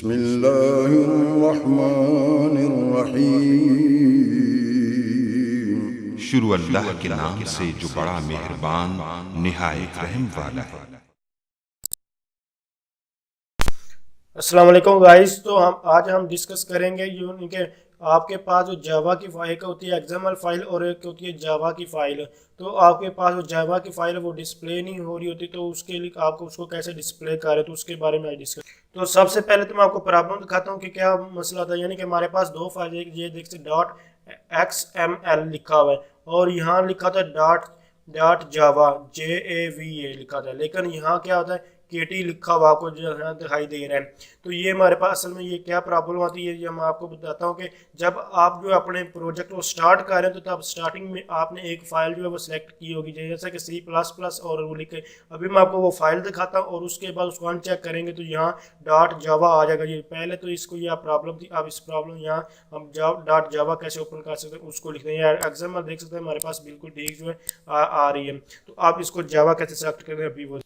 बिस्मिल्लाहिर्रहमानिर्रहीम। शुरू अल्लाह के नाम से जो बड़ा मेहरबान निहायत रहम वाला है। अस्सलाम वालेकुम गाइस। तो हम डिस्कस करेंगे यूं के आपके पास जो जावा की फाइल होती है एक्सएमएल फाइल और एक होती है जावा की फाइल। तो आपके पास जो जावा की फाइल है वो डिस्प्ले नहीं हो रही होती, तो उसके लिए आपको उसको कैसे डिस्प्ले करें तो उसके बारे में आज डिस्कस। तो सबसे पहले तो मैं आपको प्रॉब्लम दिखाता हूँ कि क्या मसला था। यानी कि हमारे पास दो फाइल, ये देख सकते डॉट XML लिखा हुआ है और यहाँ लिखा था डॉट डॉट जावा JAVA लिखा था, लेकिन यहाँ क्या होता है KT लिखा हुआ आपको जो है दिखाई दे रहा है। तो ये हमारे पास असल में ये क्या प्रॉब्लम आती है, ये मैं आपको बताता हूँ कि जब आप जो अपने प्रोजेक्ट को स्टार्ट कर रहे हैं तो तब स्टार्टिंग में आपने एक फाइल जो है वो सिलेक्ट की होगी, जैसे कि C++ और वो लिखे। अभी मैं आपको वो फाइल दिखाता हूँ और उसके बाद उसको अनचेक करेंगे तो यहाँ डॉट जावा आ जाएगा। ये पहले तो इसको यह प्रॉब्लम थी, अब इस प्रॉब्लम यहाँ हम डॉट जावा कैसे ओपन कर सकते हैं उसको लिखते हैं। एक्सएमएल देख सकते हैं हमारे पास बिल्कुल ठीक जो है आ रही है। तो आप इसको जावा कैसे सेलेक्ट करें अभी वो।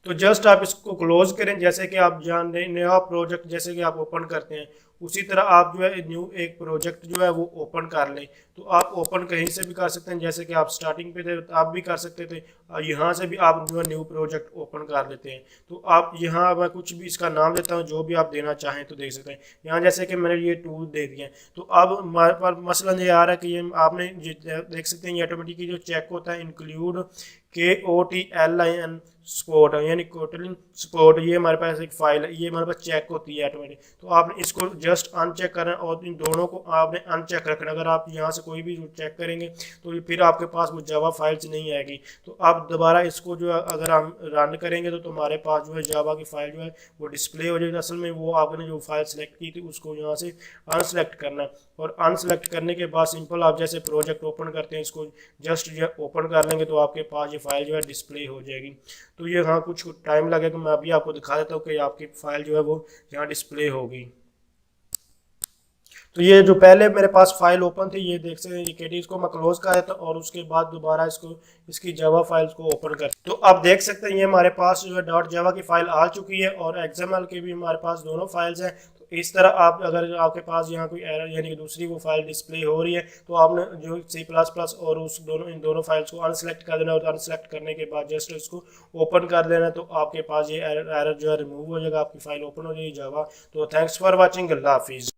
तो जस्ट आप इसको क्लोज करें, जैसे कि आप जान रहे नया प्रोजेक्ट जैसे कि आप ओपन करते हैं उसी तरह आप जो है न्यू एक प्रोजेक्ट जो है वो ओपन कर लें। तो आप ओपन कहीं से भी कर सकते हैं, जैसे कि आप स्टार्टिंग पे थे तो आप भी कर सकते थे, यहाँ से भी आप जो है न्यू प्रोजेक्ट ओपन कर लेते हैं। तो आप यहाँ मैं कुछ भी इसका नाम देता हूँ, जो भी आप देना चाहें तो देख सकते हैं। यहाँ जैसे कि मैंने ये टूल दे दिया, तो अब हमारे पास मसला ये आ रहा है कि ये आपने देख सकते हैं ये ऑटोमेटिकली जो चेक होता है इंक्लूड KOTLIN स्पोर्ट यानी कोटलिन स्पोर्ट, ये हमारे पास एक फाइल है, ये हमारे पास चेक होती है ऑटोमेटिक। तो आपने इसको जस्ट अनचेक करना और इन दोनों को आपने अनचेक रखना। अगर आप यहाँ से कोई भी चेक करेंगे तो फिर आपके पास वो जावा फाइल्स नहीं आएगी। तो आप दोबारा इसको जो है अगर हम रन करेंगे तो हमारे पास जो है जावा की फाइल जो है वो डिस्प्ले हो जाएगी। असल में वो आपने जो फाइल सेलेक्ट की थी उसको यहाँ से अनसेलेक्ट करना और अनसेलेक्ट करने के बाद सिंपल आप जैसे प्रोजेक्ट ओपन करते हैं इसको जस्ट जो ओपन कर लेंगे तो आपके पास ये फाइल जो है डिस्प्ले हो जाएगी। तो ये हाँ कुछ टाइम लगेगा, मैं अभी आपको दिखा देता हूँ कि आपकी फाइल जो है वो यहाँ डिस्प्ले होगी। तो ये जो पहले मेरे पास फाइल ओपन थी ये देख सकते हैं, ये केटी इसको मैं क्लोज कर देता हूँ और उसके बाद दोबारा इसको इसकी जावा फाइल्स को ओपन कर। तो आप देख सकते हैं ये हमारे पास जो है डॉट जावा की फाइल आ चुकी है और एक्सएमएल की भी हमारे पास दोनों फाइल्स हैं। तो इस तरह आप अगर आपके पास यहाँ कोई एरर यानी कि दूसरी वो फाइल डिस्प्ले हो रही है तो आपने जो C++ और उस दोनों इन दोनों फाइल्स को अनसेलेक्ट कर देना और अनसेलेक्ट करने के बाद जस्ट इसको ओपन कर देना, तो आपके पास ये एरर जो है रिमूव हो जाएगा, आपकी फाइल ओपन हो जाएगी जावा। तो थैंक्स फॉर वॉचिंग, अल्लाह हाफिज़।